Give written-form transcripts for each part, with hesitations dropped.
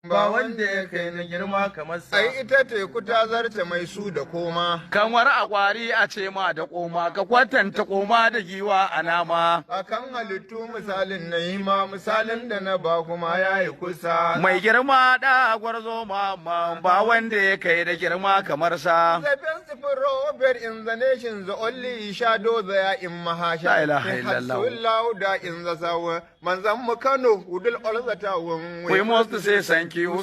ba wanda ya kai na girma kamar sa. Ai ita teku ta zarce mai su da koma. Kamar a kwari a ce ma da koma, ka kwatanta koma da giwa a nama. Akan halittu misalin na yi ma misalin da na ba kuma ya yi kusa. Mai girma da gwarzo ma ba wanda ya kai da girma kamar sa. The best prophet in the nations, the only shadow there in Mahasha. La ilaha illallah. So loud in the sour. Manzan Mukano, who did all the town. We must say thank you,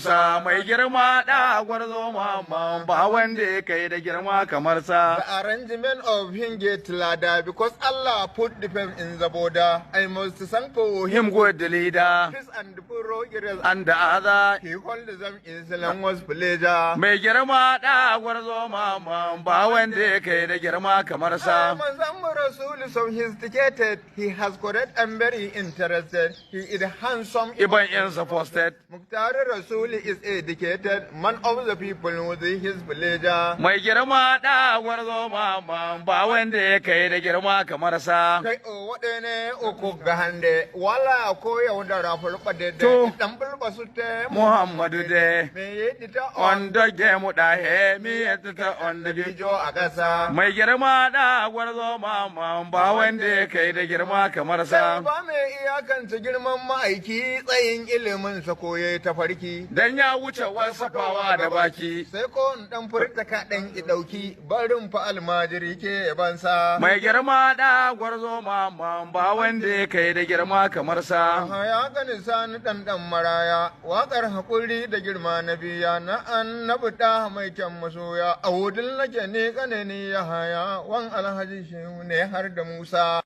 sa. Mai girma da gwarzo ma ba wanda ya kai da girma kamar sa. The arrangement of him get ladder because Allah put defense in the border. I must thank for Him good leader. peace and progress. And the other. He called them Islam was pleasure. Mai girma da gwarzo ma ba wanda ya kai da girma kamar sa. Manzan Rasul is sophisticated. He has correct and very interested. He is handsome. Iban yansa posted. Mukhtar Rasul is educated. Man of the people with his pleasure. Mai girma da gwarzo ma ba wanda ya kai da girma kamar sa. Kai o waɗane uku ga hande. Wala ko yau da raful ɓade To. da ɗan bulba su te. Muhammadu de. Me yi dita On the game da he mi ta on the bijo a ƙasa. Mai girma da gwarzo ma ba wanda ya kai da girma kamar sa. Ba mai iyakance girman ma'aiki tsayin ilimin sa koye ta farki. Dan ya wuce wasafawa da baki. Sai ko in ɗan furta kaɗan i ɗauki barin fa almajiri ke bansa. Mai girma da gwarzo ma ba wanda ya kai da girma kamar sa. Ya gani sani ɗanɗan maraya, waƙar haƙuri da girma na biya na annabi ɗa mai kyan masoya, a wudin nake ne ƙanani ya haya, wan alhaji shehu ne har da Musa.